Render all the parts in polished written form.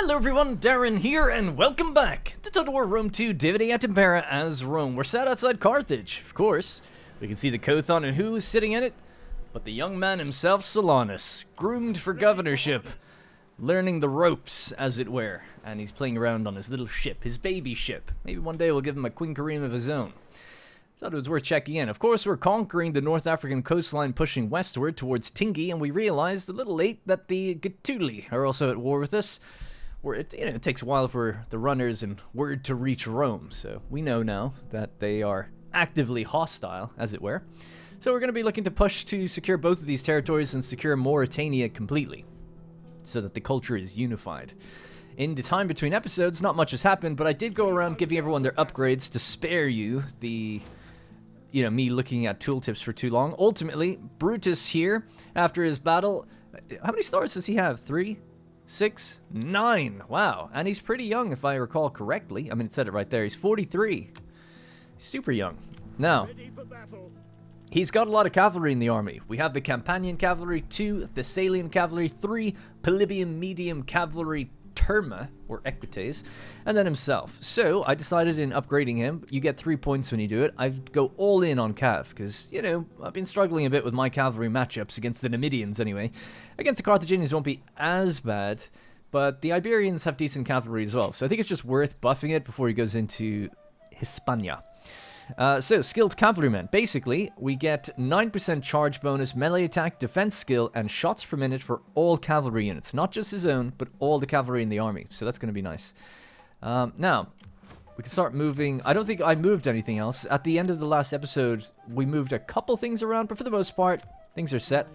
Hello everyone, Darren here, and welcome back to Total War Rome 2 Divinity at Impera as Rome. We're sat outside Carthage, of course. We can see the Kothon and who is sitting in it, but the young man himself, Solanus, groomed for governorship, learning the ropes, as it were. And he's playing around on his little ship, his baby ship. Maybe one day we'll give him a Queen Kareem of his own. Thought it was worth checking in. Of course, we're conquering the North African coastline, pushing westward towards Tingi, and we realized a little late that the Gaetuli are also at war with us. Where it takes a while for the runners and word to reach Rome, so we know now that they are actively hostile, as it were. So we're going to be looking to push to secure both of these territories and secure Mauretania completely, so that the culture is unified. In the time between episodes, not much has happened, but I did go around giving everyone their upgrades to spare you the, me looking at tooltips for too long. Ultimately, Brutus here, after his battle, how many stars does he have? 3? 6? 9. Wow. And he's pretty young, if I recall correctly. I mean, it said it right there. He's 43. Super young. Now, he's got a lot of cavalry in the army. We have the Campanian cavalry, 2 Thessalian cavalry, 3 Polybian medium cavalry Terma, or Equites, and then himself. So, I decided in upgrading him, you get 3 points when you do it. I'd go all in on Cav, because, I've been struggling a bit with my cavalry matchups against the Numidians anyway. Against the Carthaginians won't be as bad, but the Iberians have decent cavalry as well, so I think it's just worth buffing it before he goes into Hispania. So, skilled cavalrymen. Basically, we get 9% charge bonus, melee attack, defense skill, and shots per minute for all cavalry units. Not just his own, but all the cavalry in the army. So that's going to be nice. Now, we can start moving. I don't think I moved anything else. At the end of the last episode, we moved a couple things around, but for the most part, things are set.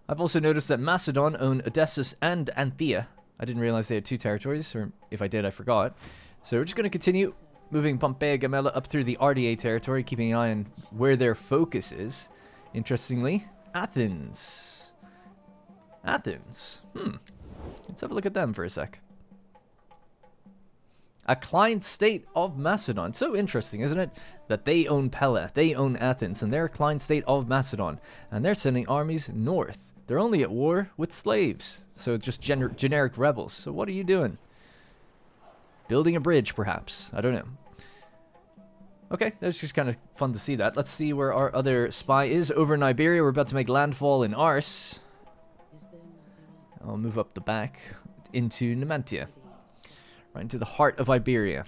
I've also noticed that Macedon own Odessus and Anthea. I didn't realize they had 2 territories, or if I did, I forgot. So we're just going to continue moving Pompeia Gamella up through the RDA territory, keeping an eye on where their focus is. Interestingly, Athens. Athens. Let's have a look at them for a sec. A client state of Macedon. So interesting, isn't it? That they own Pella, they own Athens, and they're a client state of Macedon. And they're sending armies north. They're only at war with slaves. So just generic rebels. So what are you doing? Building a bridge, perhaps. I don't know. Okay, that's just kind of fun to see that. Let's see where our other spy is. Over in Iberia, we're about to make landfall in Ars. I'll move up the back into Numantia. Right into the heart of Iberia.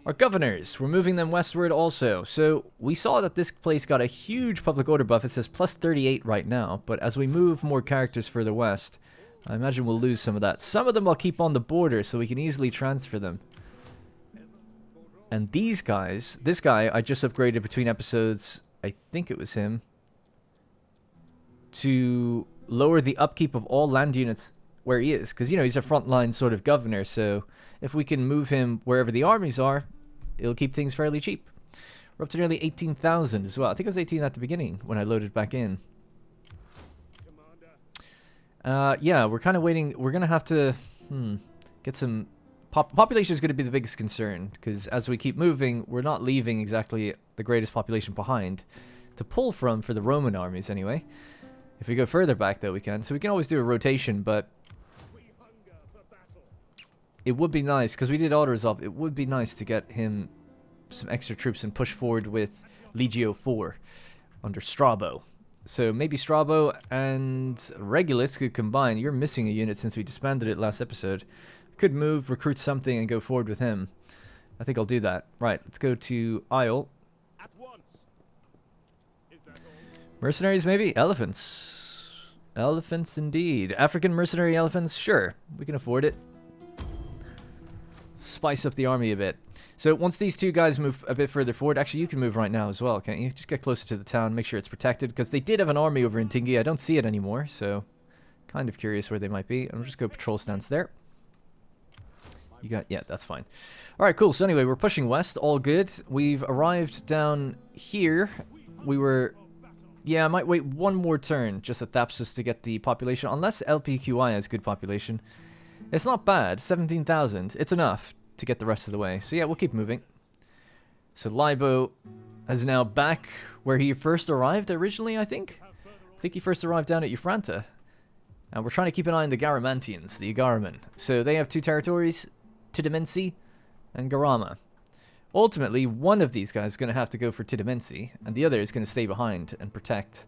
Our governors, we're moving them westward also. So we saw that this place got a huge public order buff. It says plus 38 right now. But as we move more characters further west, I imagine we'll lose some of that. Some of them I'll keep on the border so we can easily transfer them. And these guys, this guy I just upgraded between episodes, I think it was him, to lower the upkeep of all land units where he is. Because, he's a frontline sort of governor, so if we can move him wherever the armies are, it'll keep things fairly cheap. We're up to nearly 18,000 as well. I think it was 18 at the beginning when I loaded back in. Yeah, we're kind of waiting. We're going to have to get some... population is going to be the biggest concern, because as we keep moving, we're not leaving exactly the greatest population behind to pull from for the Roman armies anyway. If we go further back, though, we can. So we can always do a rotation, but it would be nice, because we did auto-resolve, it would be nice to get him some extra troops and push forward with Legio 4 under Strabo. So maybe Strabo and Regulus could combine. You're missing a unit since we disbanded it last episode. Could move, recruit something, and go forward with him. I think I'll do that. Right, let's go to Isle. At once. Is that all? Mercenaries, maybe? Elephants. Elephants, indeed. African mercenary elephants? Sure, we can afford it. Spice up the army a bit. So once these 2 guys move a bit further forward, actually you can move right now as well, can't you? Just get closer to the town, make sure it's protected, because they did have an army over in Tingi. I don't see it anymore, so kind of curious where they might be. I'll just go patrol stance there. You got, yeah, that's fine. All right, cool. So anyway, we're pushing west, all good. We've arrived down here. We were, yeah, I might wait one more turn, just at Thapsus to get the population, unless LPQI has good population. It's not bad, 17,000. It's enough to get the rest of the way. So yeah, we'll keep moving. So Libo is now back where he first arrived originally, I think. I think he first arrived down at Euphranta. And we're trying to keep an eye on the Garamantians, the Agaraman. So they have 2 territories, Tidimensi and Garama. Ultimately, one of these guys is going to have to go for Tidimensi, and the other is going to stay behind and protect,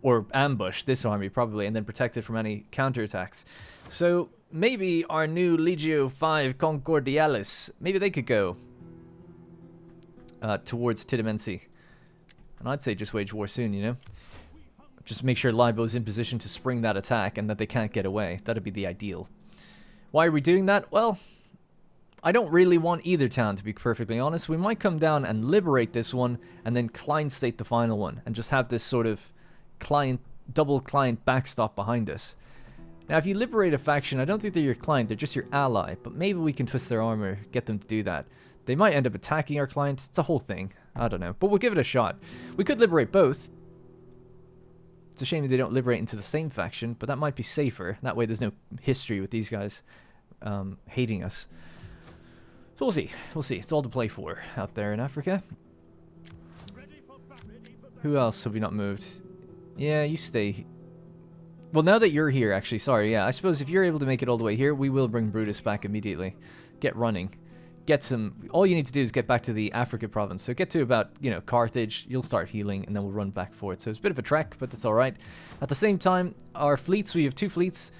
or ambush this army probably, and then protect it from any counterattacks. So maybe our new Legio 5 Concordialis, maybe they could go towards Tidimensi. And I'd say just wage war soon, you know? Just make sure Libo's in position to spring that attack and that they can't get away. That'd be the ideal. Why are we doing that? Well, I don't really want either town, to be perfectly honest. We might come down and liberate this one and then client state the final one and just have this sort of double client backstop behind us. Now, if you liberate a faction, I don't think they're your client, they're just your ally, but maybe we can twist their armor, get them to do that. They might end up attacking our client. It's a whole thing. I don't know, but we'll give it a shot. We could liberate both. It's a shame that they don't liberate into the same faction, but that might be safer. That way there's no history with these guys hating us. So we'll see. We'll see. It's all to play for out there in Africa. Who else have we not moved? Yeah, you stay. Well, now that you're here, actually, sorry, yeah. I suppose if you're able to make it all the way here, we will bring Brutus back immediately. Get running. Get some... All you need to do is get back to the Africa province. So get to about, you know, Carthage. You'll start healing, and then we'll run back for it. So it's a bit of a trek, but that's all right. At the same time, our fleets, we have 2 fleets.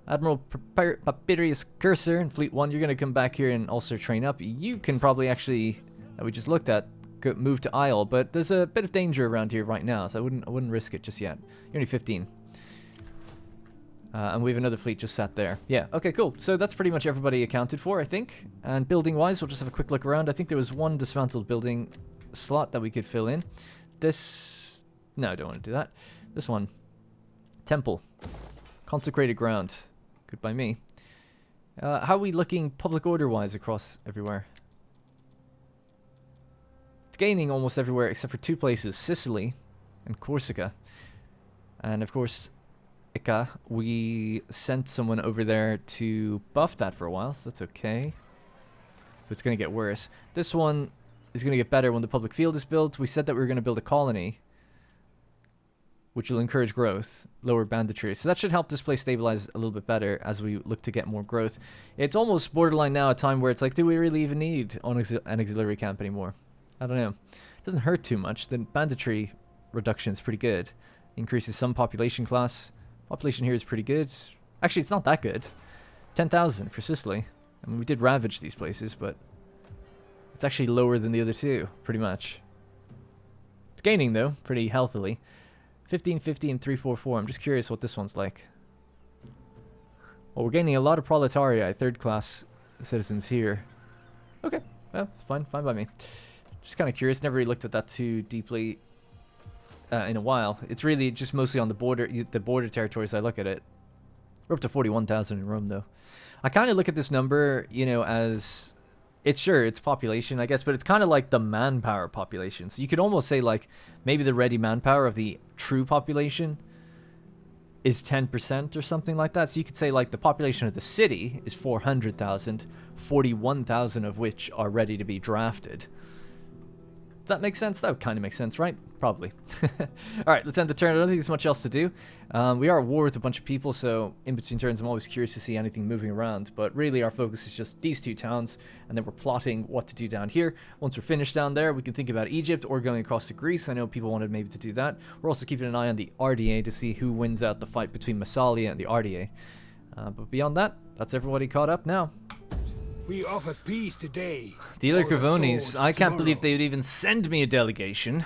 Admiral Papirius Cursor and Fleet 1, you're going to come back here and also train up. You can probably actually, that we just looked at, move to Isle, but there's a bit of danger around here right now, so I wouldn't risk it just yet. You're only 15. And we have another fleet just sat there. Yeah, okay, cool. So that's pretty much everybody accounted for, I think. And building-wise, we'll just have a quick look around. I think there was 1 dismantled building slot that we could fill in. This... No, I don't want to do that. This one. Temple. Consecrated ground. Good by me. How are we looking public order-wise across everywhere? It's gaining almost everywhere except for 2 places. Sicily and Corsica. And, of course... Ica, we sent someone over there to buff that for a while, so that's okay. But it's going to get worse. This one is going to get better when the public field is built. We said that we were going to build a colony, which will encourage growth, lower banditry. So that should help this place stabilize a little bit better as we look to get more growth. It's almost borderline now, a time where it's like, do we really even need an auxiliary camp anymore? I don't know. It doesn't hurt too much. The banditry reduction is pretty good. Increases some population class. Population here is pretty good. Actually, it's not that good. 10,000 for Sicily. I mean, we did ravage these places, but it's actually lower than the other 2, pretty much. It's gaining, though, pretty healthily. 15, 15, 3, 4, 4. I'm just curious what this one's like. Well, we're gaining a lot of proletariat, 3rd-class citizens here. Okay, well, fine by me. Just kind of curious. Never really looked at that too deeply. In a while. It's really just mostly on the border territories I look at it. We're up to 41,000 in Rome, though. I kind of look at this number, you know, as... It's population, I guess, but it's kind of like the manpower population. So you could almost say, like, maybe the ready manpower of the true population is 10% or something like that. So you could say, like, the population of the city is 400,000, 41,000 of which are ready to be drafted. Does that make sense? That would kind of make sense, right? Probably. Alright, let's end the turn. I don't think there's much else to do. We are at war with a bunch of people, so in between turns I'm always curious to see anything moving around. But really our focus is just these 2 towns, and then we're plotting what to do down here. Once we're finished down there, we can think about Egypt or going across to Greece. I know people wanted maybe to do that. We're also keeping an eye on the RDA to see who wins out the fight between Massalia and the RDA. But beyond that, that's everybody caught up now. We offer peace today. The other Cravonis, I can't believe they would even send me a delegation.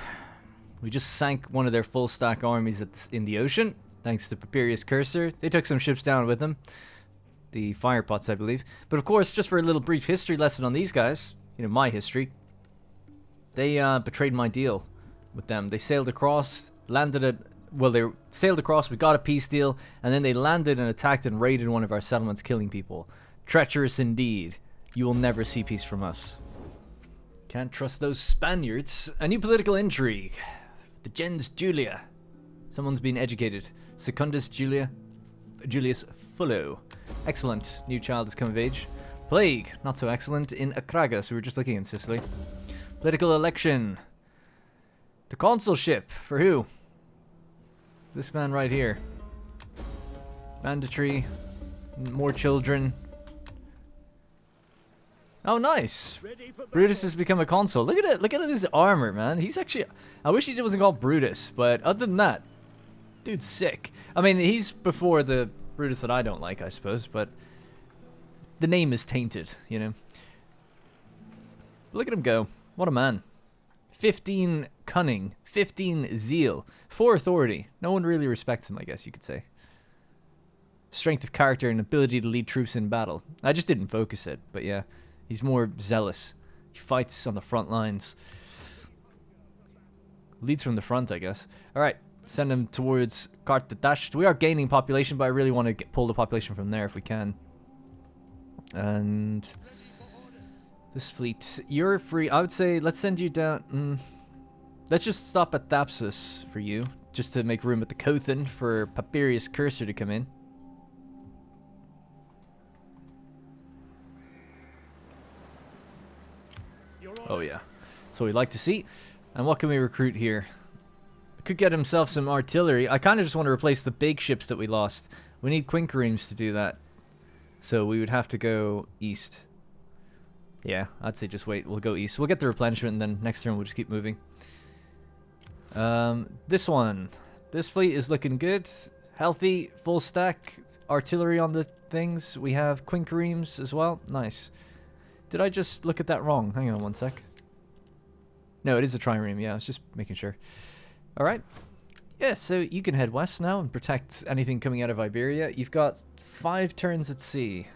We just sank one of their full stack armies in the ocean, thanks to Papirius Cursor. They took some ships down with them. The firepots, I believe. But of course, just for a little brief history lesson on these guys, you know, my history, they betrayed my deal with them. They sailed across, they sailed across, we got a peace deal, and then they landed and attacked and raided one of our settlements, killing people. Treacherous indeed. You will never see peace from us. Can't trust those Spaniards. A new political intrigue. The gens Julia. Someone's been educated. Secundus Julius Fullo. Excellent. New child has come of age. Plague. Not so excellent in Acraga, so we were just looking in Sicily. Political election. The consulship. For who? This man right here. Mandatory. More children. Oh, nice. Ready for Brutus has become a consul. Look at it. Look at his armor, man. He's actually... I wish he wasn't called Brutus, but other than that, dude's sick. I mean, he's before the Brutus that I don't like, I suppose, but the name is tainted, you know. Look at him go. What a man. 15 cunning, 15 zeal, 4 authority. No one really respects him, I guess you could say. Strength of character and ability to lead troops in battle. I just didn't focus it, but yeah. He's more zealous. He fights on the front lines. Leads from the front, I guess. Alright, send him towards Carthage. We are gaining population, but I really want to pull the population from there if we can. And this fleet, you're free. I would say let's send you down. Let's just stop at Thapsus for you, just to make room at the Cothan for Papirius Cursor to come in. Oh yeah, that's what we'd like to see. And what can we recruit here? Could get himself some artillery. I kind of just want to replace the big ships that we lost. We need quinqueremes to do that. So we would have to go east. Yeah, I'd say just wait. We'll go east. We'll get the replenishment, and then next turn we'll just keep moving. This one. This fleet is looking good. Healthy, full stack artillery on the things. We have quinqueremes as well. Nice. Did I just look at that wrong? Hang on one sec. No, it is a trireme. Yeah, I was just making sure. Alright. Yeah, so you can head west now and protect anything coming out of Iberia. You've got 5 turns at sea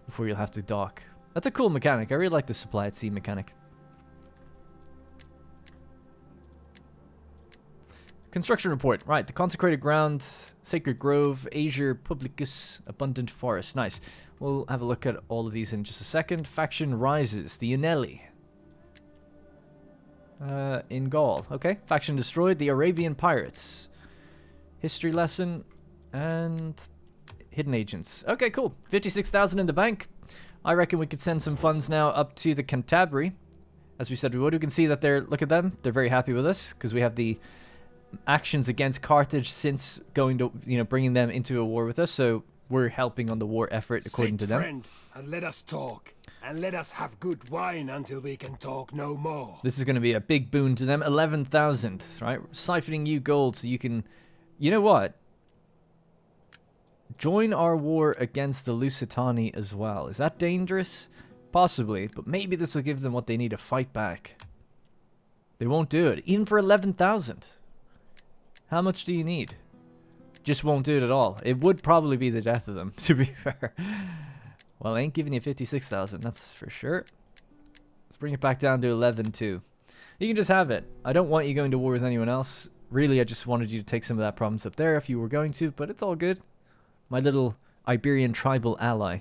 before you'll have to dock. That's a cool mechanic. I really like the supply at sea mechanic. Construction report. Right, the consecrated ground, sacred grove, azure publicus, abundant forest. Nice. We'll have a look at all of these in just a second. Faction rises. The Unelli. In Gaul. Okay. Faction destroyed. The Arabian pirates. History lesson. And hidden agents. Okay, cool. 56,000 in the bank. I reckon we could send some funds now up to the Cantabria. As we said we would. We can see that they're... Look at them. They're very happy with us. Because we have the actions against Carthage since going to... You know, bringing them into a war with us. So... We're helping on the war effort according to them. Friend, and let us talk, and let us have good wine until we can talk no more. This is going to be a big boon to them. 11,000, right? Siphoning you gold so you can... You know what? Join our war against the Lusitani as well. Is that dangerous? Possibly, but maybe this will give them what they need to fight back. They won't do it, even for 11,000. How much do you need? Just won't do it at all. It would probably be the death of them, to be fair. Well, I ain't giving you 56,000, that's for sure. Let's bring it back down to 11,200. You can just have it. I don't want you going to war with anyone else. Really, I just wanted you to take some of that province up there if you were going to, but it's all good. My little Iberian tribal ally.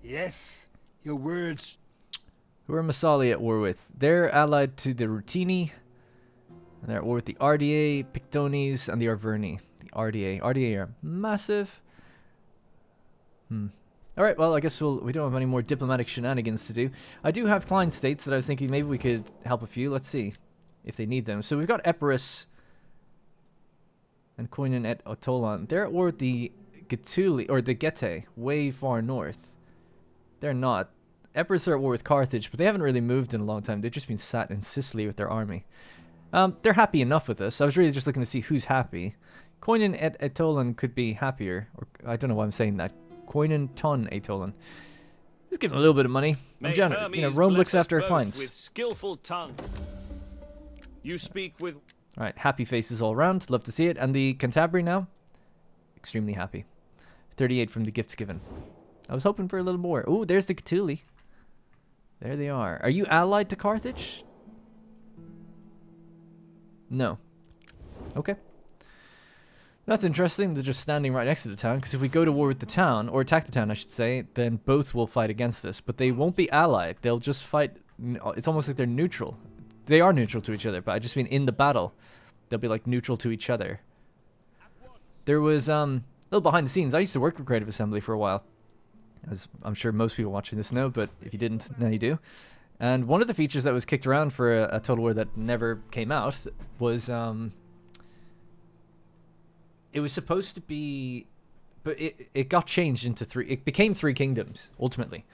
Yes, your words. Who are Masali at war with? They're allied to the Rutini. And they're at war with the RDA, Pictones, and the Arverni. The RDA are massive. Alright, well, I guess we don't have any more diplomatic shenanigans to do. I do have client states that I was thinking maybe we could help a few. Let's see if they need them. So we've got Epirus and Koinan et Otolan. They're at war with the Gaetuli, or the Getae, way far north. They're not. Epirus are at war with Carthage, but they haven't really moved in a long time. They've just been sat in Sicily with their army. They're happy enough with us. I was really just looking to see who's happy. Koinan et Etolan could be happier. Or I don't know why I'm saying that. Koinan ton Etolan. Just give him a little bit of money. I'm generous. You know, Rome looks after her clients. With skillful tongue. You speak with... Alright, happy faces all around. Love to see it. And the Cantabria now? Extremely happy. 38 from the gifts given. I was hoping for a little more. Ooh, there's the Gaetuli. There they are. Are you allied to Carthage? No. Okay. That's interesting. They're just standing right next to the town, because if we go to war with the town, or attack the town, I should say, then both will fight against us. But they won't be allied. They'll just fight. It's almost like they're neutral. They are neutral to each other, but I just mean in the battle, they'll be like neutral to each other. There was a little behind the scenes. I used to work for Creative Assembly for a while, as I'm sure most people watching this know, but if you didn't, now you do. And one of the features that was kicked around for a Total War that never came out was it was supposed to be, but it got changed into 3. It became 3 kingdoms ultimately,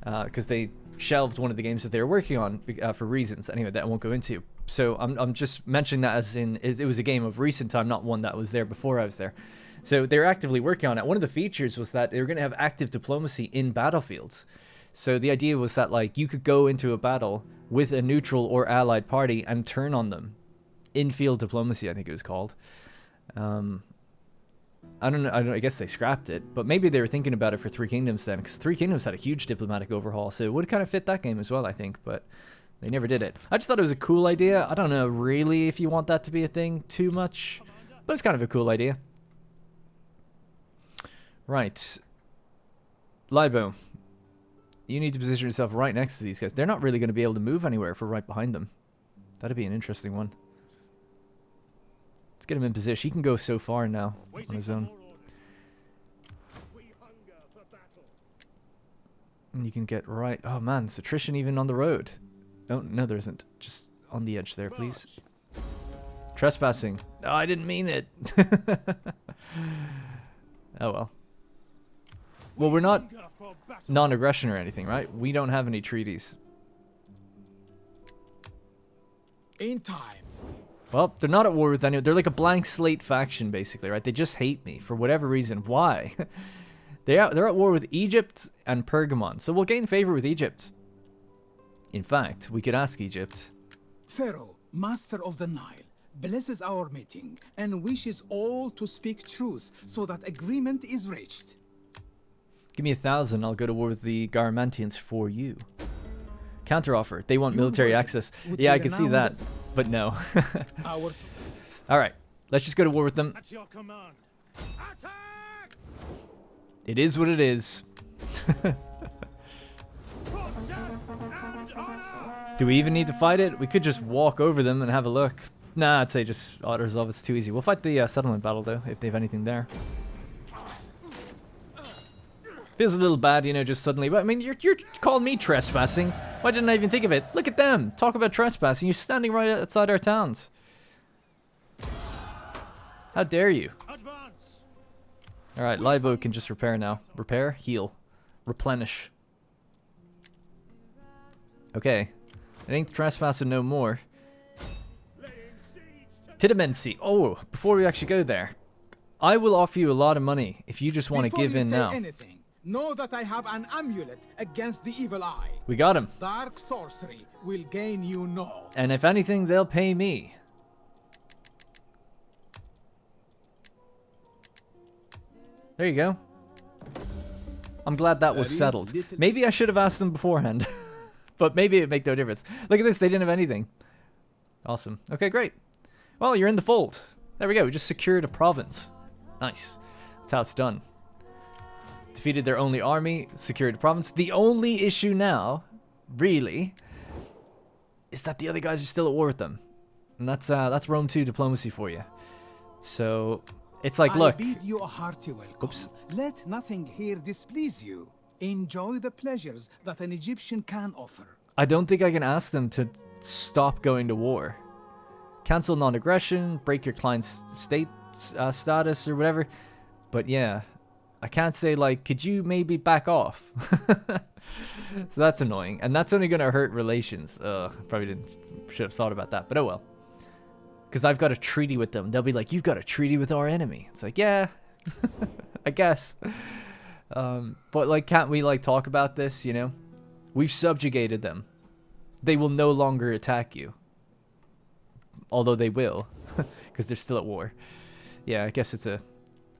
because they shelved one of the games that they were working on for reasons. Anyway, that I won't go into. So I'm just mentioning that as in it was a game of recent time, not one that was there before I was there. So they're actively working on it. One of the features was that they were going to have active diplomacy in battlefields. So the idea was that like you could go into a battle with a neutral or allied party and turn on them. In-field diplomacy, I think it was called. I don't know. I guess they scrapped it, but maybe they were thinking about it for 3 Kingdoms then, because 3 Kingdoms had a huge diplomatic overhaul, so it would kind of fit that game as well, I think, but they never did it. I just thought it was a cool idea. I don't know really if you want that to be a thing too much, but it's kind of a cool idea. Right. Libo. You need to position yourself right next to these guys. They're not really going to be able to move anywhere if we're right behind them. That'd be an interesting one. Let's get him in position. He can go so far now on his own. And you can get right. Oh man, there's attrition even on the road. Oh, no, there isn't. Just on the edge there, please. Trespassing. Oh, I didn't mean it. Oh well. Well, we're not non-aggression or anything, right? We don't have any treaties. In time. Well, they're not at war with anyone. They're like a blank slate faction, basically, right? They just hate me for whatever reason. Why? They're at war with Egypt and Pergamon, so we'll gain favor with Egypt. In fact, we could ask Egypt. Pharaoh, master of the Nile, blesses our meeting and wishes all to speak truth so that agreement is reached. Give me 1,000, I'll go to war with the Garamantians for you. Counteroffer. They want military access. Yeah, I can see that, but no. All right, let's just go to war with them. At your command. Attack! It is what it is. Do we even need to fight it? We could just walk over them and have a look. Nah, I'd say just auto-resolve. It's too easy. We'll fight the settlement battle, though, if they have anything there. Feels a little bad, you know, just suddenly. But I mean, you're calling me trespassing. Why didn't I even think of it? Look at them. Talk about trespassing. You're standing right outside our towns. How dare you? Advance! All right, Libo can just repair now. Repair, heal, replenish. Okay. It ain't trespassing no more. Tidimensi. Oh, before we actually go there, I will offer you a lot of money if you just want to give in now. Anything, know that I have an amulet against the evil eye. We got him. Dark sorcery will gain you naught. And if anything, they'll pay me. There you go. I'm glad that was settled. Maybe I should have asked them beforehand. But maybe it'd make no difference. Look at this. They didn't have anything. Awesome. Okay, great. Well, you're in the fold. There we go. We just secured a province. Nice. That's how it's done. Defeated their only army. Secured a province. The only issue now, really, is that the other guys are still at war with them. And that's Rome 2 diplomacy for you. So, it's like, look. I bid you a hearty welcome. Oops. Let nothing here displease you. Enjoy the pleasures that an Egyptian can offer. I don't think I can ask them to stop going to war. Cancel non-aggression, break your client's state status or whatever. But yeah, I can't say like, could you maybe back off? So that's annoying. And that's only going to hurt relations. Probably should have thought about that, but oh well. Because I've got a treaty with them. They'll be like, you've got a treaty with our enemy. It's like, yeah, I guess. But like, can't we like talk about this, you know? We've subjugated them. They will no longer attack you. Although they will, because they're still at war. Yeah, I guess it's a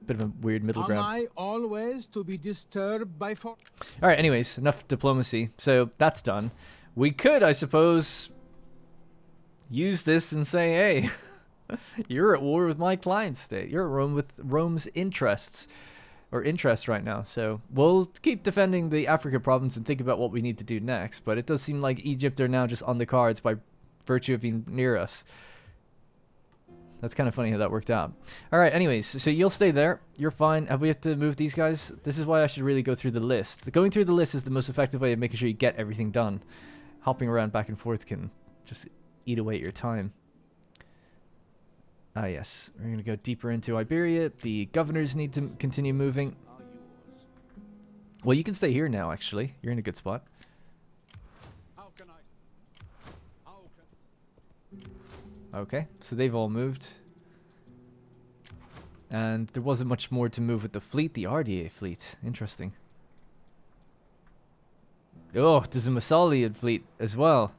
bit of a weird middle ground. Am I always to be disturbed by Alright, anyways, enough diplomacy. So, that's done. We could, I suppose, use this and say, hey, you're at war with my client state. You're at Rome with Rome's interests. Or interest right now, so we'll keep defending the Africa province and think about what we need to do next, but it does seem like Egypt are now just on the cards by virtue of being near us. That's kind of funny how that worked out. Alright, anyways, so you'll stay there. You're fine. Have we have to move these guys? This is why I should really go through the list. Going through the list is the most effective way of making sure you get everything done. Hopping around back and forth can just eat away at your time. Ah, yes. We're going to go deeper into Iberia. The governors need to continue moving. Well, you can stay here now, actually. You're in a good spot. How can I? How can... Okay, so they've all moved. And there wasn't much more to move with the fleet, the RDA fleet. Interesting. Oh, there's a Massalian fleet as well.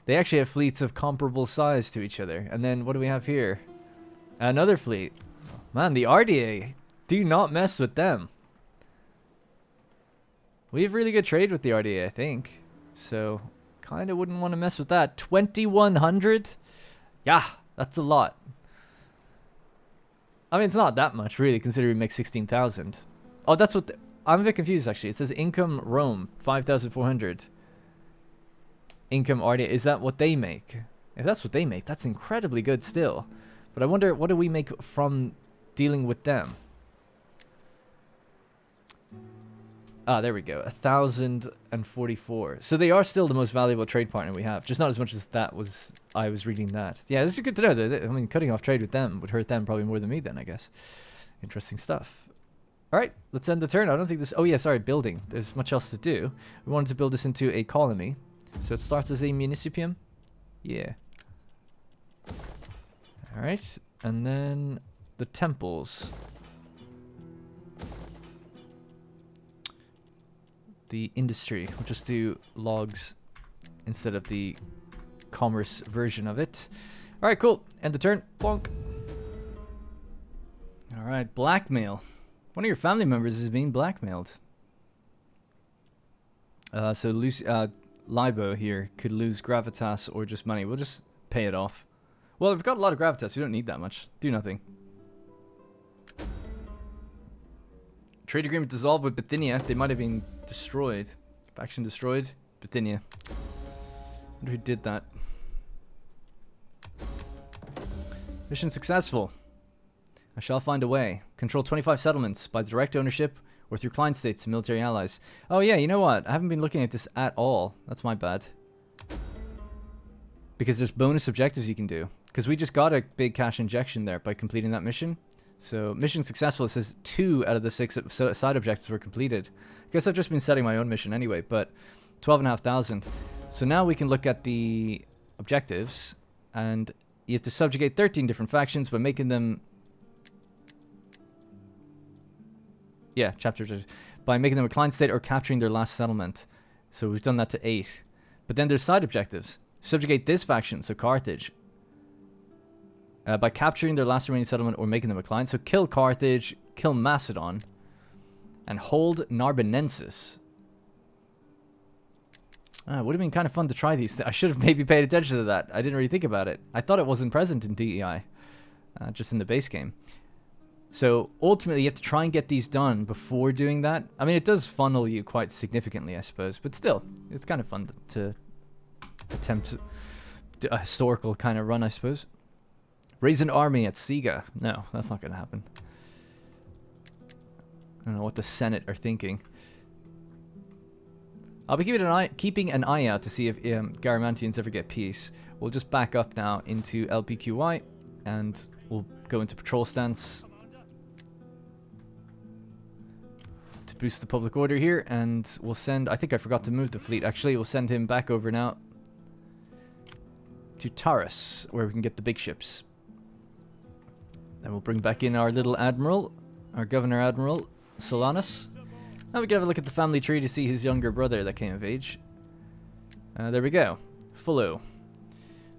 They actually have fleets of comparable size to each other. And then what do we have here? Another fleet. Man, the RDA, do not mess with them. We have really good trade with the RDA, I think. So, kind of wouldn't want to mess with that. 2,100? Yeah, that's a lot. I mean, it's not that much, really, considering we make 16,000. Oh, that's what... I'm a bit confused, actually. It says income Rome, 5,400. Income RDA, is that what they make? If that's what they make, that's incredibly good still. But I wonder, what do we make from dealing with them? Ah, there we go. 1,044. So they are still the most valuable trade partner we have. Just not as much as that was... I was reading that. Yeah, this is good to know. That, I mean, cutting off trade with them would hurt them probably more than me then, I guess. Interesting stuff. Alright, let's end the turn. I don't think this... Oh yeah, sorry, building. There's much else to do. We wanted to build this into a colony. So it starts as a municipium. Yeah. Alright, and then the temples. The industry. We'll just do logs instead of the commerce version of it. Alright, cool. End the turn. Bonk. Alright, blackmail. One of your family members is being blackmailed. So Libo here could lose gravitas or just money. We'll just pay it off. Well, we've got a lot of gravitas. We don't need that much. Do nothing. Trade agreement dissolved with Bithynia. They might have been destroyed. Faction destroyed. Bithynia. Wonder who did that. Mission successful. I shall find a way. Control 25 settlements by direct ownership or through client states and military allies. Oh yeah, you know what? I haven't been looking at this at all. That's my bad. Because there's bonus objectives you can do. Because we just got a big cash injection there by completing that mission. So, mission successful. It says 2 out of the 6 side objectives were completed. I guess I've just been setting my own mission anyway, but 12,500. So now we can look at the objectives, and you have to subjugate 13 different factions by making them... Yeah, by making them a client state or capturing their last settlement. So we've done that to 8. But then there's side objectives. Subjugate this faction, so Carthage. By capturing their last remaining settlement or making them a client. So kill Carthage, kill Macedon, and hold Narbonensis. It would have been kind of fun to try these. I should have maybe paid attention to that. I didn't really think about it. I thought it wasn't present in D.E.I. Just in the base game. So ultimately, you have to try and get these done before doing that. I mean, it does funnel you quite significantly, I suppose. But still, it's kind of fun to attempt a historical kind of run, I suppose. Raise an army at Siga. No, that's not going to happen. I don't know what the Senate are thinking. I'll be keeping an eye out to see if garamantians ever get peace. We'll just back up now into LPQY, and we'll go into patrol stance to boost the public order here, and we'll send... I think I forgot to move the fleet, actually. We'll send him back over now to Taurus, where we can get the big ships. Then we'll bring back in our little admiral, our governor admiral, Solanus. Now we can have a look at the family tree to see his younger brother that came of age. There we go. Fullo.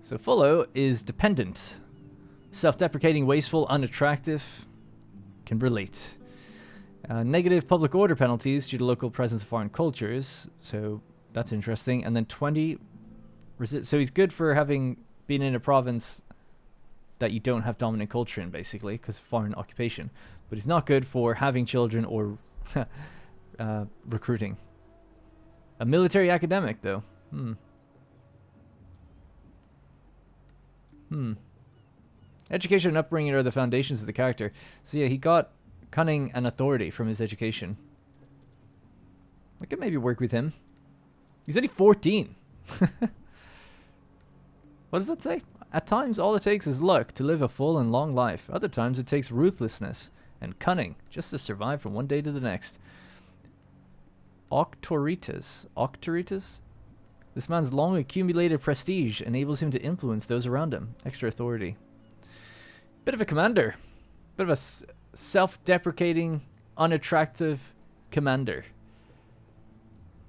So Fullo is dependent. Self-deprecating, wasteful, unattractive. Can relate. Negative public order penalties due to local presence of foreign cultures. So that's interesting. And then 20... So he's good for having been in a province that you don't have dominant culture in, basically, because of foreign occupation. But he's not good for having children or recruiting. A military academic, though. Education and upbringing are the foundations of the character. So yeah, he got cunning and authority from his education. I could maybe work with him. He's only 14. What does that say? At times, all it takes is luck to live a full and long life. Other times, it takes ruthlessness and cunning just to survive from one day to the next. Octoritas. Octoritas? This man's long accumulated prestige enables him to influence those around him. Extra authority. Bit of a commander. Bit of a self-deprecating, unattractive commander.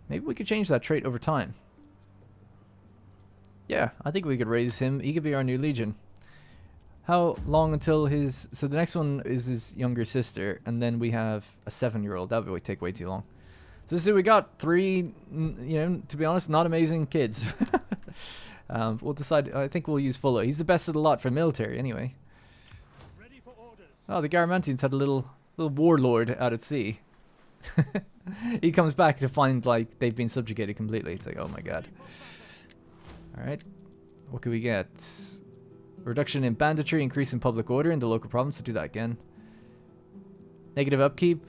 Maybe we could change that trait over time. Yeah, I think we could raise him. He could be our new legion. How long until his... So the next one is his younger sister, and then we have a 7-year-old. That would take way too long. So this is we got 3, you know, to be honest, not amazing kids. We'll decide. I think we'll use Fuller. He's the best of the lot for military, anyway. Ready for orders. Oh, the garamantians had a little warlord out at sea. He comes back to find, like, they've been subjugated completely. It's like, oh my god. Alright. What can we get? Reduction in banditry, increase in public order in the local province. So do that again. Negative upkeep.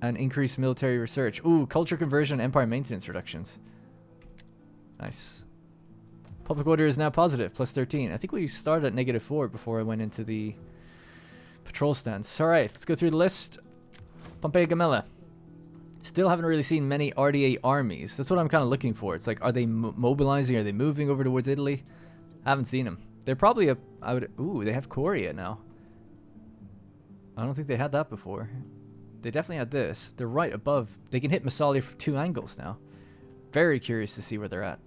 And increase military research. Ooh, culture conversion, empire maintenance reductions. Nice. Public order is now positive, plus 13. I think we started at -4 before I went into the patrol stance. Alright, let's go through the list. Pompeii Gamella. Still haven't really seen many RDA armies. That's what I'm kind of looking for. It's like, are they mobilizing? Are they moving over towards Italy? I haven't seen them. They're probably a... Ooh, they have Coria now. I don't think they had that before. They definitely had this. They're right above. They can hit Massalia from 2 angles now. Very curious to see where they're at.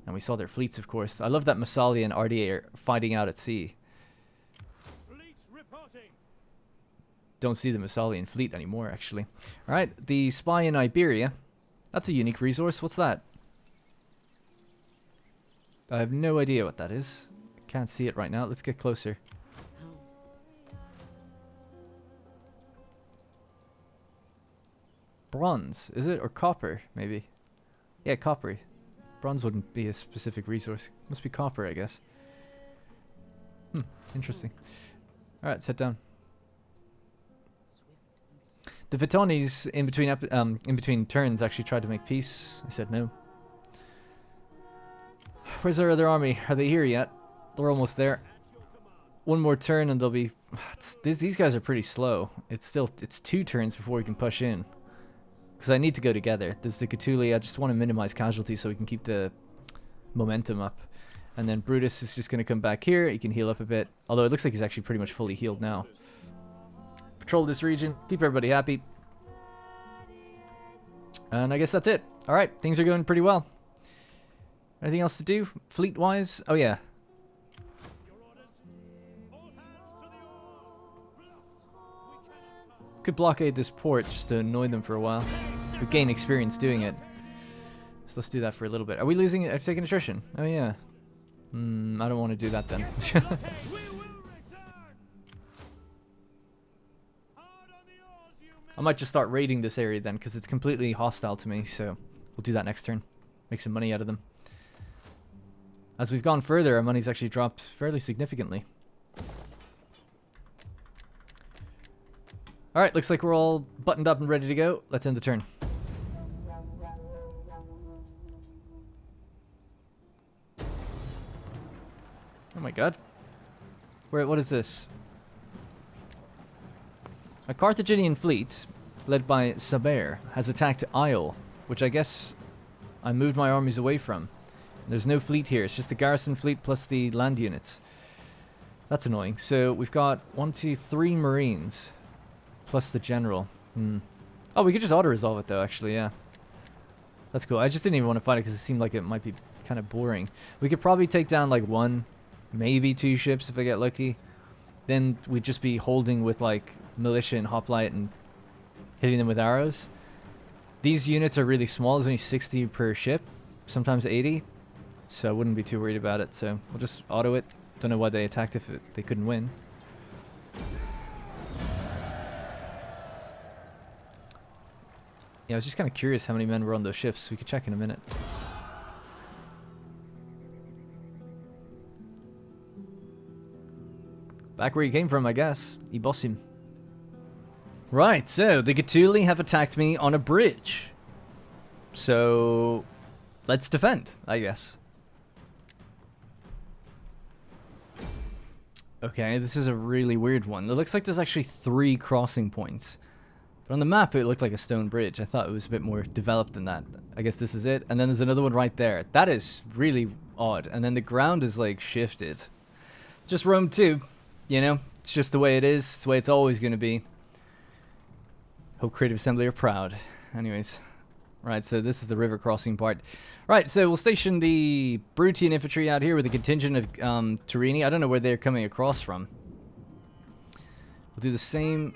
And we saw their fleets, of course. I love that Massalia and RDA are fighting out at sea. Fleet reporting. Don't see the Massalian fleet anymore, actually. Alright, the spy in Iberia. That's a unique resource. What's that? I have no idea what that is. Can't see it right now. Let's get closer. Bronze, is it? Or copper, maybe? Yeah, copper. Bronze wouldn't be a specific resource. Must be copper, I guess. Interesting. Alright, let's head down. The Vitonis, in between turns, actually tried to make peace. I said no. Where's our other army? Are they here yet? They're almost there. One more turn and they'll be... These guys are pretty slow. It's 2 turns before we can push in. Because I need to go together. There's the Gaetuli. I just want to minimize casualties so we can keep the momentum up. And then Brutus is just going to come back here. He can heal up a bit. Although it looks like he's actually pretty much fully healed now. Patrol this region. Keep everybody happy. And I guess that's it. Alright, things are going pretty well. Anything else to do? Fleet-wise? Oh yeah. Your orders. All hands to the oars. Blocked. We cannot. Could blockade this port just to annoy them for a while. We gain experience doing it. So let's do that for a little bit. Are we losing it? Are we taking attrition? Oh yeah. I don't want to do that then. We will return. Hard on the oars, you men. I might just start raiding this area then, because it's completely hostile to me, so we'll do that next turn. Make some money out of them. As we've gone further, our money's actually dropped fairly significantly. Alright, looks like we're all buttoned up and ready to go. Let's end the turn. Oh my god. What is this? A Carthaginian fleet, led by Saber, has attacked Isle, which I guess I moved my armies away from. There's no fleet here, it's just the garrison fleet plus the land units. That's annoying. So we've got 1, 2, 3 Marines, plus the general. Oh, we could just auto-resolve it though, actually, yeah. That's cool. I just didn't even want to fight it because it seemed like it might be kind of boring. We could probably take down like 1, maybe 2 ships if I get lucky. Then we'd just be holding with like militia and hoplite and hitting them with arrows. These units are really small. There's only 60 per ship, sometimes 80. So I wouldn't be too worried about it. So we'll just auto it. Don't know why they attacked if they couldn't win. Yeah, I was just kind of curious how many men were on those ships. We could check in a minute. Back where you came from, I guess. Ibossim. Right, so the Gaetuli have attacked me on a bridge. So let's defend, I guess. Okay, this is a really weird one. It looks like there's actually 3 crossing points. But on the map, it looked like a stone bridge. I thought it was a bit more developed than that. I guess this is it. And then there's another one right there. That is really odd. And then the ground is, like, shifted. Just Rome 2, you know? It's just the way it is. It's the way it's always going to be. Hope Creative Assembly are proud. Anyways. Right, so this is the river crossing part. Right, so we'll station the Brutian infantry out here with a contingent of Turini. I don't know where they're coming across from. We'll do the same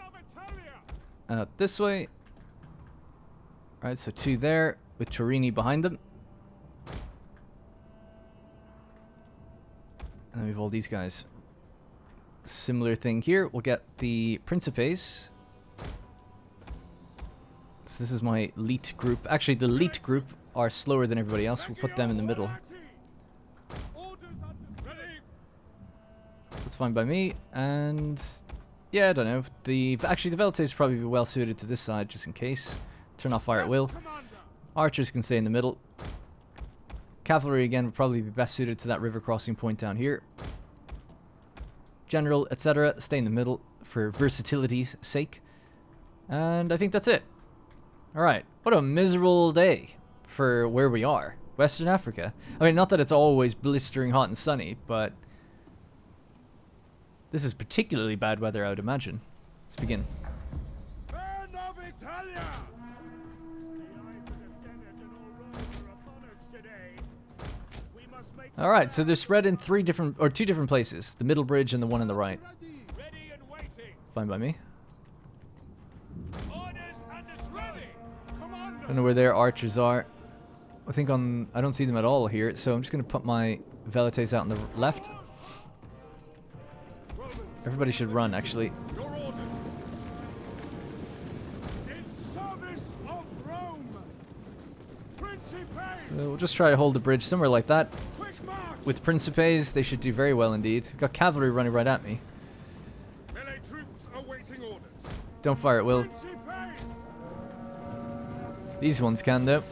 this way. Right, so 2 there with Turini behind them. And then we have all these guys. Similar thing here. We'll get the Principes. So this is my elite group. Actually, the elite group are slower than everybody else. We'll put them in the middle. That's fine by me. And yeah, I don't know. Actually, the Velites probably be well suited to this side, just in case. Turn off fire at will. Archers can stay in the middle. Cavalry again would probably be best suited to that river crossing point down here. General, etc., stay in the middle for versatility's sake. And I think that's it. Alright, what a miserable day for where we are. Western Africa. I mean, not that it's always blistering hot and sunny, but this is particularly bad weather, I would imagine. Let's begin. Alright, so they're spread in 2 different places. The middle bridge and the one on the right. Fine by me. I don't know where their archers are. I don't see them at all here, so I'm just going to put my Velites out on the left. Everybody should run, actually. So we'll just try to hold the bridge somewhere like that. With Principes, they should do very well indeed. Got cavalry running right at me. Don't fire at will. These ones can, though.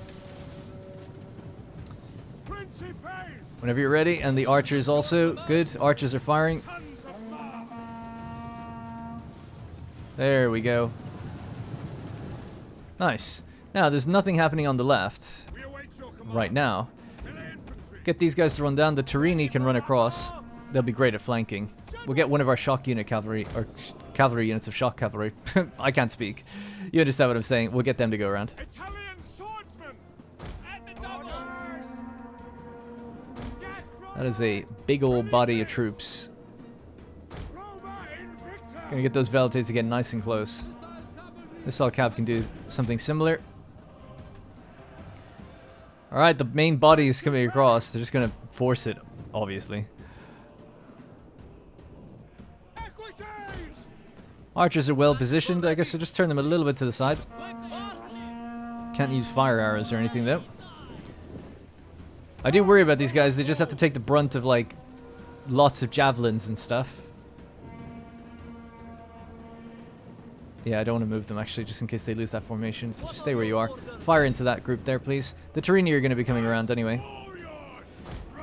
Whenever you're ready, and the archers also. Good, archers are firing. There we go. Nice. Now, there's nothing happening on the left right now. Get these guys to run down. The Turini can run across. They'll be great at flanking. We'll get one of our shock unit cavalry, or cavalry units of shock cavalry. I can't speak. You understand what I'm saying. We'll get them to go around. That is a big old body of troops. Gonna get those Velites to get nice and close. DeI+all Cav can do something similar. Alright, the main body is coming across. They're just gonna force it, obviously. Archers are well positioned. I guess I'll just turn them a little bit to the side. Can't use fire arrows or anything, though. I do worry about these guys. They just have to take the brunt of, like, lots of javelins and stuff. Yeah, I don't want to move them, actually, just in case they lose that formation. So just stay where you are. Fire into that group there, please. The Turini are going to be coming around anyway.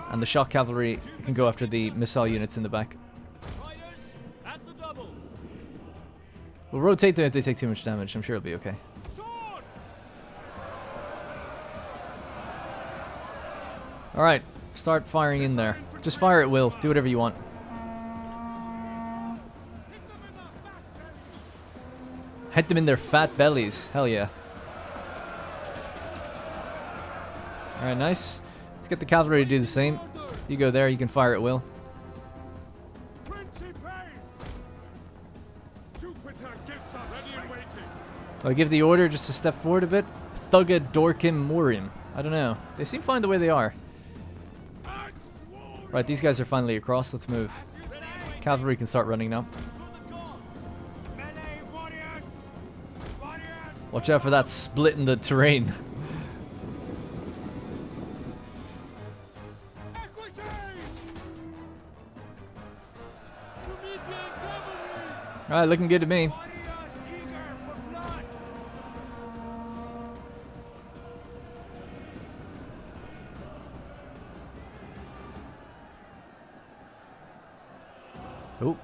And the shock cavalry can go after the missile units in the back. We'll rotate them if they take too much damage. I'm sure it'll be okay. Alright, start firing in there. Just fire at will. Do whatever you want. Hit them in their fat bellies. Hell yeah. Alright, nice. Let's get the cavalry to do the same. You go there, you can fire at will. Do I give the order just to step forward a bit? Thugga Dorkim Morim. I don't know. They seem fine the way they are. Right, these guys are finally across. Let's move. Cavalry can start running now. Watch out for that split in the terrain. Alright, looking good to me. Oh.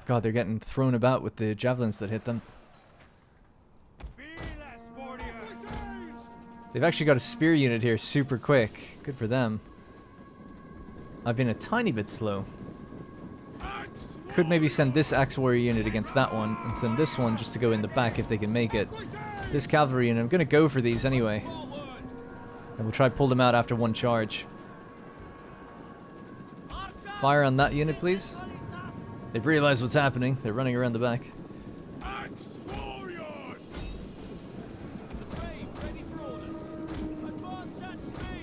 God, they're getting thrown about with the javelins that hit them. They've actually got a spear unit here super quick. Good for them. I've been a tiny bit slow. Could maybe send this axe warrior unit against that one, and send this one just to go in the back if they can make it. This cavalry unit, I'm going to go for these anyway. And we'll try to pull them out after one charge. Fire on that unit, please. They've realized what's happening. They're running around the back.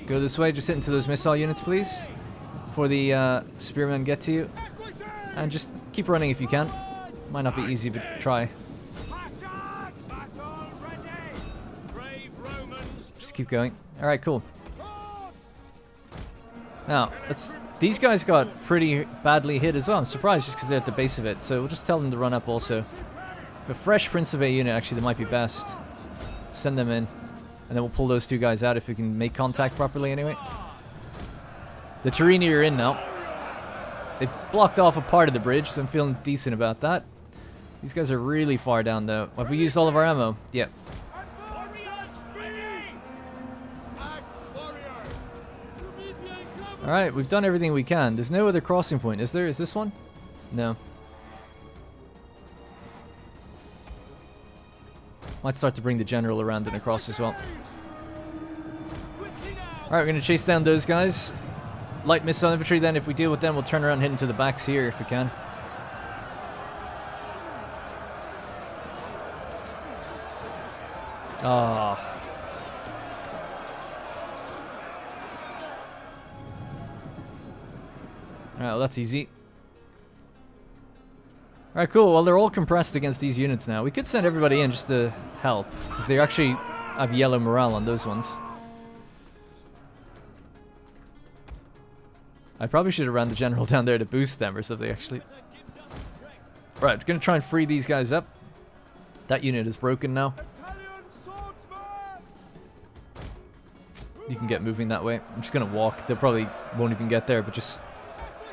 Go this way, just hit into those missile units, please. Before the spearmen get to you. And just keep running if you can. Might not be easy, but try. Just keep going. Alright, cool. Now, these guys got pretty badly hit as well. I'm surprised just because they're at the base of it. So we'll just tell them to run up also. A fresh Principe unit, actually, that might be best. Send them in. And then we'll pull those two guys out if we can make contact properly anyway. The Turini are in now. They blocked off a part of the bridge, so I'm feeling decent about that. These guys are really far down, though. Have we used all of our ammo? Yep. Alright, we've done everything we can. There's no other crossing point, is there? Is this one? No. Might start to bring the general around and across as well. Alright, we're going to chase down those guys. Light missile infantry, then if we deal with them, we'll turn around and hit into the backs here if we can. Ah. Alright, well, that's easy. Alright, cool. Well, they're all compressed against these units now. We could send everybody in just to help, because they actually have yellow morale on those ones. I probably should have ran the general down there to boost them or something, actually. Right, gonna try and free these guys up. That unit is broken now. You can get moving that way. I'm just gonna walk. They probably won't even get there, but just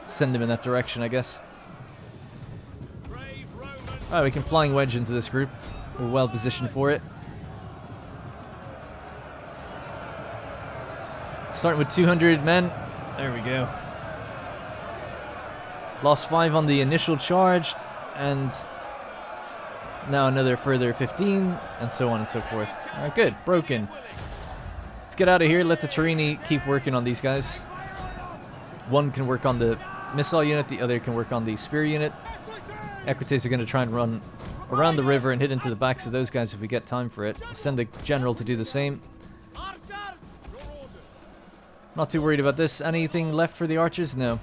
send them in that direction, I guess. Alright, we can flying wedge into this group. We're well positioned for it. Starting with 200 men. There we go. Lost 5 on the initial charge, and now another further 15, and so on and so forth. Alright, good. Broken. Let's get out of here. Let the Turini keep working on these guys. One can work on the missile unit, the other can work on the spear unit. Equites are going to try and run around the river and hit into the backs of those guys if we get time for it. Send the general to do the same. Not too worried about this. Anything left for the archers? No.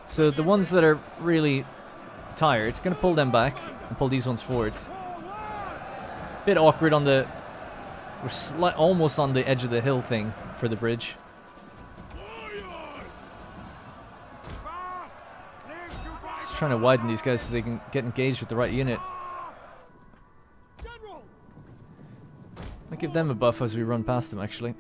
So the ones that are really tired, going to pull them back and pull these ones forward. Bit awkward on the... We're almost on the edge of the hill thing for the bridge. Just trying to widen these guys so they can get engaged with the right unit. Might give them a buff as we run past them, actually.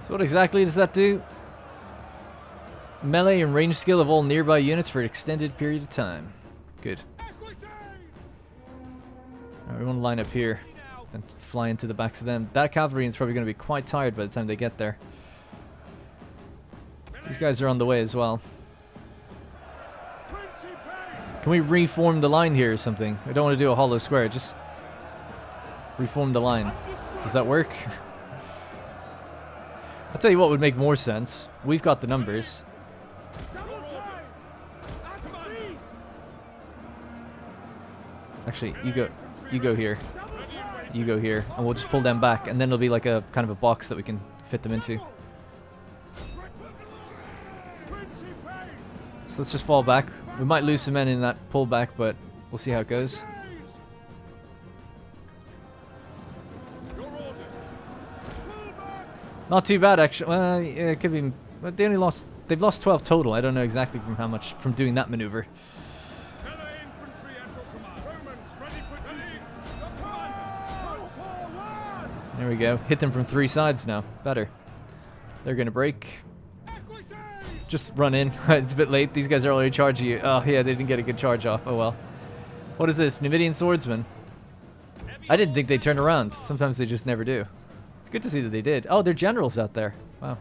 So what exactly does that do? Melee and range skill of all nearby units for an extended period of time. Good. Alright, we want to line up here and fly into the backs of them. That cavalry is probably going to be quite tired by the time they get there. These guys are on the way as well. Can we reform the line here or something? I don't want to do a hollow square, just reform the line. Does that work? I'll tell you what would make more sense. We've got the numbers. Actually, you go here. You go here, and we'll just pull them back, and then it'll be like a kind of a box that we can fit them into. So let's just fall back. We might lose some men in that pullback, but we'll see how it goes. Not too bad, actually. Well, yeah, it could be. But they only lost they've lost 12 total. I don't know exactly from how much from doing that maneuver. Infantry at your command. Romans ready for duty. Your command. Go forward. There we go. Hit them from 3 sides now. Better. They're gonna break. Just run in. It's a bit late. These guys are already charging you. Oh yeah, they didn't get a good charge off. Oh well. What is this? Numidian swordsman. I didn't think they'd turn around. Sometimes they just never do. It's good to see that they did. Oh, they're generals out there. Wow.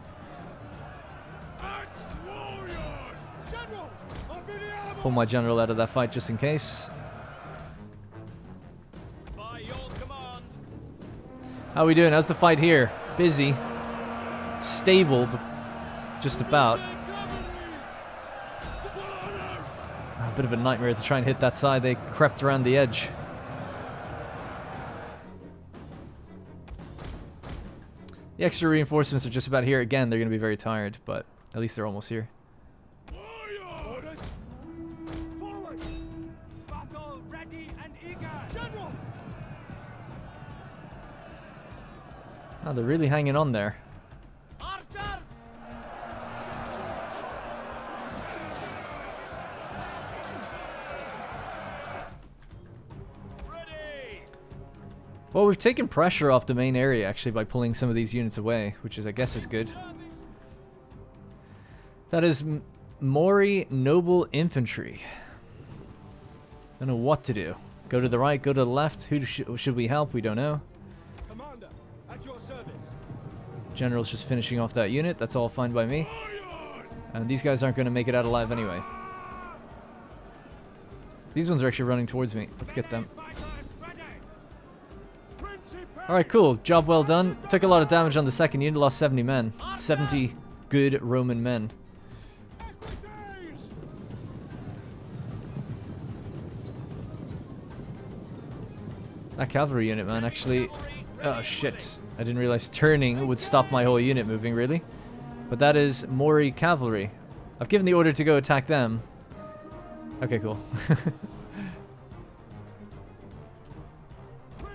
Pull my general out of that fight just in case. By your command. How are we doing? How's the fight here? Busy. Stable, but just about. A bit of a nightmare to try and hit that side. They crept around the edge. The extra reinforcements are just about here. Again, they're going to be very tired, but at least they're almost here. Orders. Forward. Battle ready and eager. General. Oh, they're really hanging on there. Archers. Ready. Well, we've taken pressure off the main area, actually, by pulling some of these units away, which is, I guess, is good. That is Mori Noble Infantry. Don't know what to do. Go to the right, go to the left. Who should we help? We don't know. Commander, at your service. General's just finishing off that unit. That's all fine by me. And these guys aren't going to make it out alive anyway. These ones are actually running towards me. Let's get them. Alright, cool. Job well done. Took a lot of damage on the second unit. Lost 70 men. 70 good Roman men. That cavalry unit, man, actually... Oh, shit. I didn't realize turning would stop my whole unit moving, really. But that is Mori cavalry. I've given the order to go attack them. Okay, cool.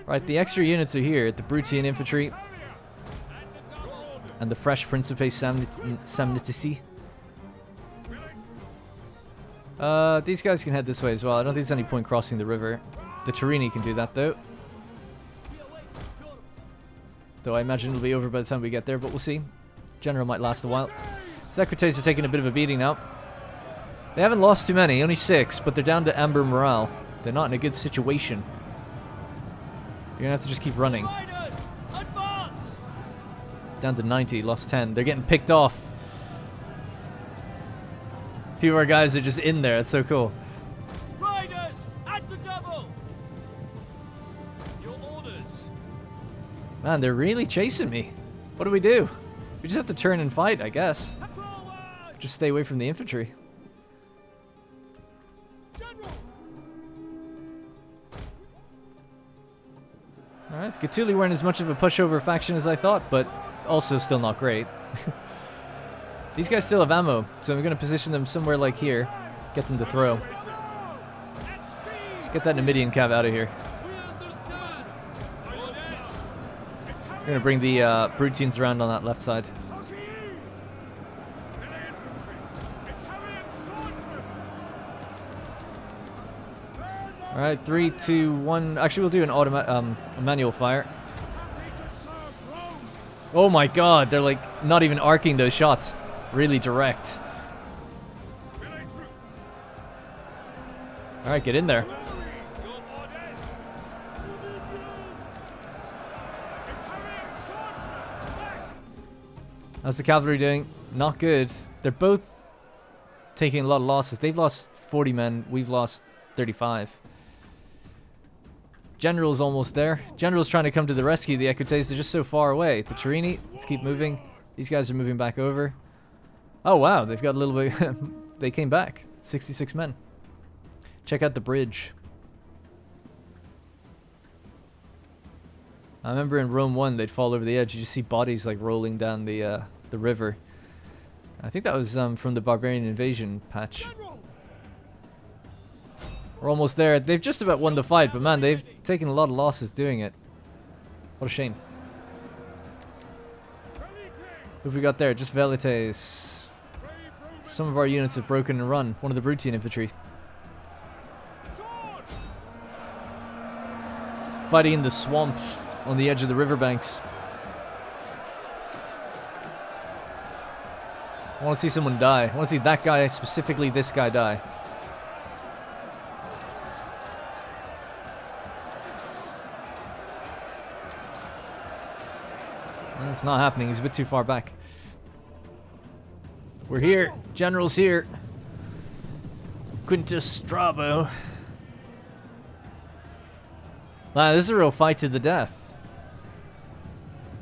Right, the extra units are here. The Brutian infantry. And the fresh Principe Samnitici. These guys can head this way as well. I don't think there's any point crossing the river. The Turini can do that, though. Though I imagine it'll be over by the time we get there, but we'll see. General might last a while. Secretaries are taking a bit of a beating now. They haven't lost too many, only 6, but they're down to amber morale. They're not in a good situation. You're gonna have to just keep running. Riders, advance. Down to 90, lost 10. They're getting picked off. A few of our guys are just in there. It's so cool. Riders, at the double. Your orders. Man, they're really chasing me. What do? We just have to turn and fight, I guess. Forward. Just stay away from the infantry. General. Alright, Gaetuli weren't as much of a pushover faction as I thought, but also still not great. These guys still have ammo, so I'm going to position them somewhere like here. Get them to throw. At speed. Get that Numidian cav out of here. We understand. Orders. We're going to bring the Brutians around on that left side. Alright, 3, 2, 1. Actually, we'll do an a manual fire. Oh my god, they're like not even arcing those shots. Really direct. Alright, get in there. How's the cavalry doing? Not good. They're both taking a lot of losses. They've lost 40 men. We've lost 35. General's almost there. General's trying to come to the rescue. The Equites, they're just so far away. The Turini, let's keep moving. These guys are moving back over. Oh wow, they've got a little bit... They came back. 66 men. Check out the bridge. I remember in Rome 1, they'd fall over the edge. You just see bodies like rolling down the river. I think that was from the Barbarian Invasion patch. We're almost there. They've just about won the fight, but man, they've taken a lot of losses doing it. What a shame. Who have we got there? Just Velites. Some of our units have broken and run. One of the Brutian infantry. Sword! Fighting in the swamps on the edge of the riverbanks. I want to see someone die. I want to see that guy, specifically this guy, die. Well, it's not happening. He's a bit too far back. We're here. General's here. Quintus Strabo. Wow, this is a real fight to the death.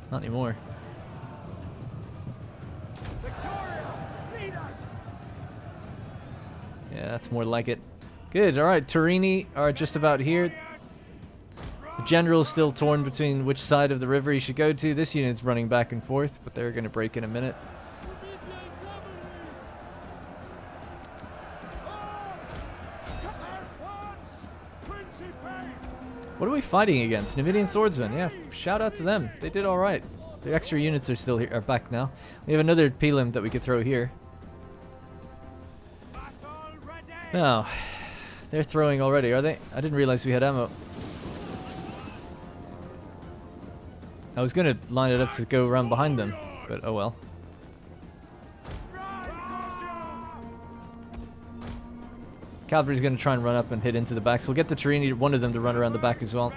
Not anymore. Yeah, that's more like it. Good, alright, Turini are just about here. The general's still torn between which side of the river he should go to. This unit's running back and forth, but they're going to break in a minute. What are we fighting against? Numidian swordsmen. Yeah, shout out to them. They did alright. The extra units are still here, are back now. We have another Pelum that we could throw here. Now, they're throwing already, are they? I didn't realize we had ammo. I was gonna line it up to go around behind them, but oh well. Cavalry's gonna try and run up and hit into the back, so we'll get the Turini, one of them, to run around the back as well.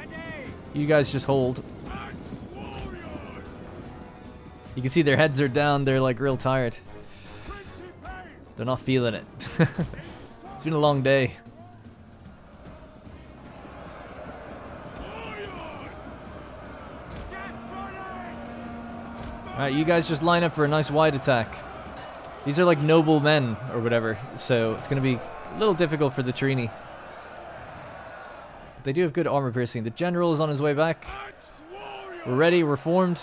You guys just hold. You can see their heads are down, they're like real tired. They're not feeling it. It's been a long day. Alright, you guys just line up for a nice wide attack. These are like noble men or whatever, so it's going to be a little difficult for the Turini. But they do have good armor piercing. The general is on his way back. We're ready, we're formed.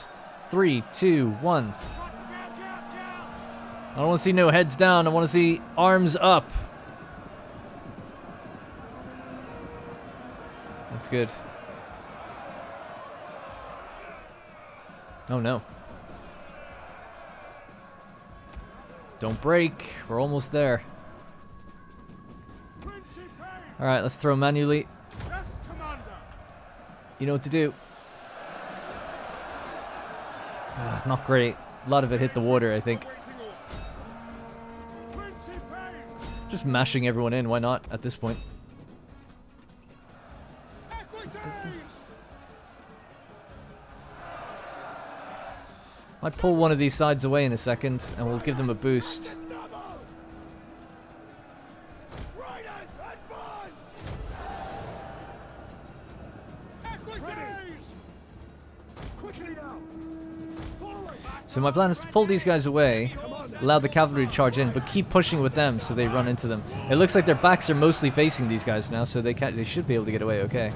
3, 2, 1. I don't want to see no heads down, I want to see arms up. That's good. Oh no. Don't break. We're almost there. Alright, let's throw manually. You know what to do. Not great. A lot of it hit the water, I think. Just mashing everyone in, why not, at this point? Might pull one of these sides away in a second, and we'll give them a boost. So my plan is to pull these guys away, allow the cavalry to charge in, but keep pushing with them so they run into them. It looks like their backs are mostly facing these guys now, so they should be able to get away okay.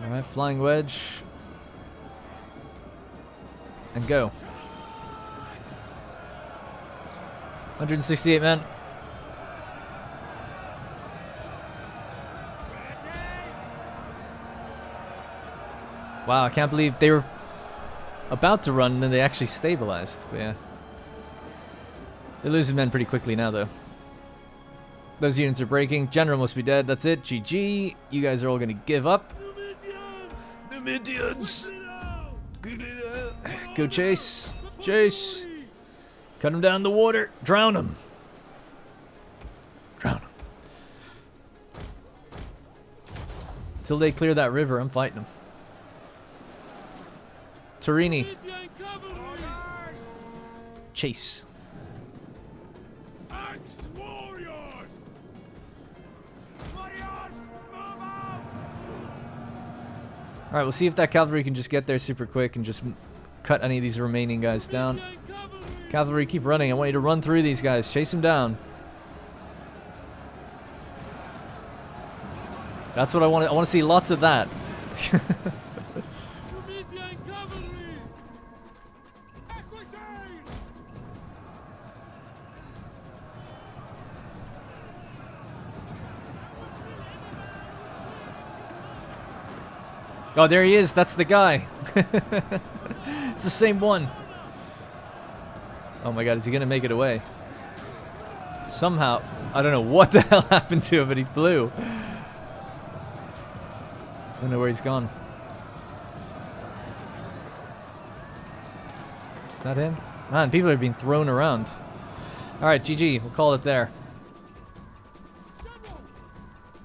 Alright, flying wedge. And go. 168 men. Wow, I can't believe they were about to run and then they actually stabilized. But yeah. They're losing men pretty quickly now though. Those units are breaking. General must be dead. That's it. GG. You guys are all going to give up. Numidians! Go chase. Chase. Cut him down the water. Drown him. Drown him. Until they clear that river, I'm fighting them. Turini. Chase. Alright, we'll see if that cavalry can just get there super quick and just cut any of these remaining guys down. Cavalry, keep running. I want you to run through these guys. Chase them down. That's what I want. I want to see lots of that. Oh, there he is. That's the guy. It's the same one. Oh my god, is he gonna make it away? Somehow, I don't know what the hell happened to him, but he flew. I don't know where he's gone. Is that him? Man, people are being thrown around. Alright, GG. We'll call it there.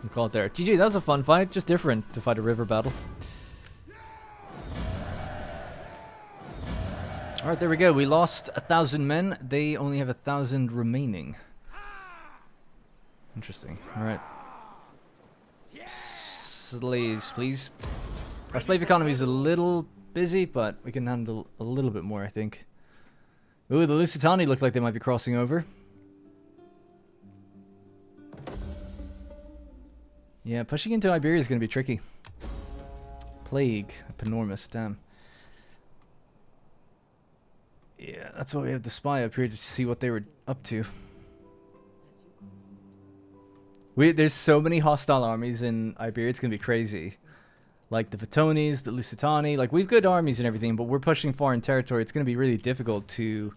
We'll call it there. GG, that was a fun fight. Just different to fight a river battle. Alright, there we go. We lost 1,000 men. They only have 1,000 remaining. Interesting. Alright. Slaves, please. Our slave economy is a little busy, but we can handle a little bit more, I think. Ooh, the Lusitani look like they might be crossing over. Yeah, pushing into Iberia is going to be tricky. Plague. Enormous, damn. Yeah, that's why we have the spy up here to see what they were up to. There's so many hostile armies in Iberia, it's going to be crazy. Like the Vitonis, the Lusitani, like we've good armies and everything, but we're pushing foreign territory. It's going to be really difficult to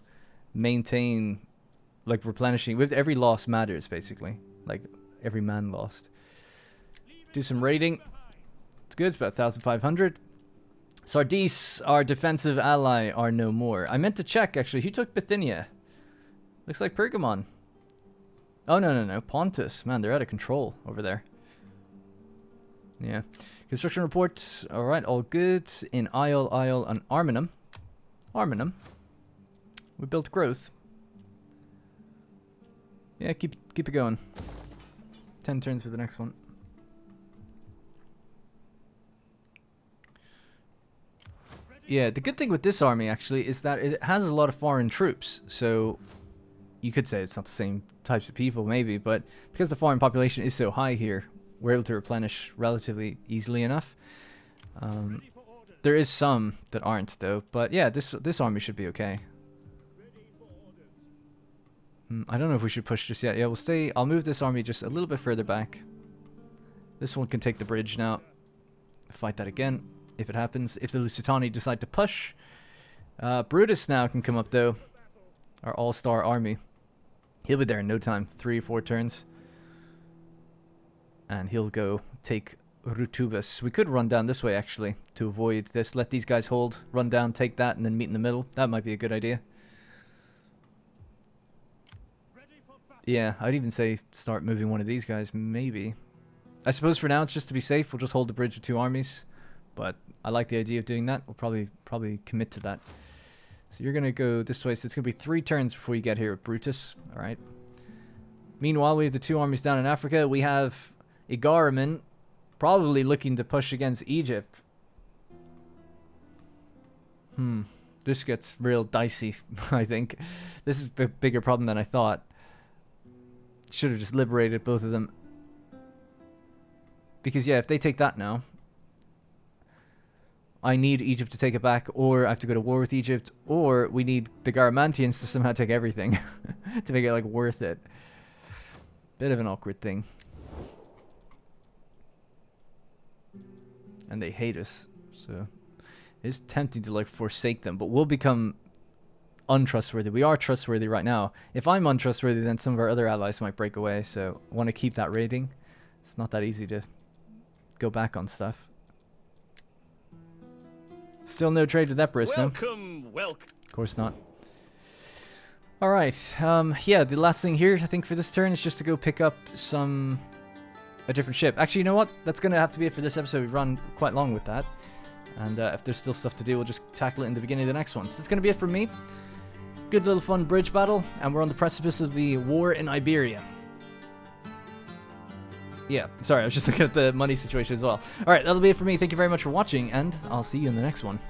maintain, like replenishing. With every loss matters, basically. Like every man lost. Do some raiding. It's good, it's about 1,500. Sardis, our defensive ally, are no more. I meant to check, actually. Who took Bithynia? Looks like Pergamon. Oh, no. Pontus. Man, they're out of control over there. Yeah. Construction report. Alright, all good. In Isle, and Arminum. We built growth. Yeah, keep it going. 10 turns for the next one. Yeah, the good thing with this army, actually, is that it has a lot of foreign troops. So, you could say it's not the same types of people, maybe. But because the foreign population is so high here, we're able to replenish relatively easily enough. There is some that aren't, though. But yeah, this army should be okay. I don't know if we should push just yet. Yeah, we'll stay. I'll move this army just a little bit further back. This one can take the bridge now. Fight that again. If it happens, if the Lusitani decide to push. Brutus now can come up, though. Our all-star army. He'll be there in no time. 3 or 4 turns. And he'll go take Rutubus. We could run down this way, actually, to avoid this. Let these guys hold, run down, take that, and then meet in the middle. That might be a good idea. Yeah, I'd even say start moving one of these guys, maybe. I suppose for now, it's just to be safe. We'll just hold the bridge with 2 armies. But I like the idea of doing that. We'll probably commit to that. So you're going to go this way. So it's going to be 3 turns before you get here with Brutus. All right. Meanwhile, we have the 2 armies down in Africa. We have Igaraman probably looking to push against Egypt. This gets real dicey, I think. This is a bigger problem than I thought. Should have just liberated both of them. Because, yeah, if they take that now, I need Egypt to take it back, or I have to go to war with Egypt, or we need the Garamantians to somehow take everything to make it, like, worth it. Bit of an awkward thing. And they hate us, so it's tempting to, like, forsake them, but we'll become untrustworthy. We are trustworthy right now. If I'm untrustworthy, then some of our other allies might break away, so I want to keep that rating. It's not that easy to go back on stuff. Still no trade with Epirus, no? Welcome. Of course not. Alright, yeah, the last thing here, I think, for this turn is just to go pick up a different ship. Actually, you know what? That's going to have to be it for this episode. We've run quite long with that. And if there's still stuff to do, we'll just tackle it in the beginning of the next one. So that's going to be it from me. Good little fun bridge battle, and we're on the precipice of the war in Iberia. Yeah, sorry, I was just looking at the money situation as well. Alright, that'll be it for me. Thank you very much for watching, and I'll see you in the next one.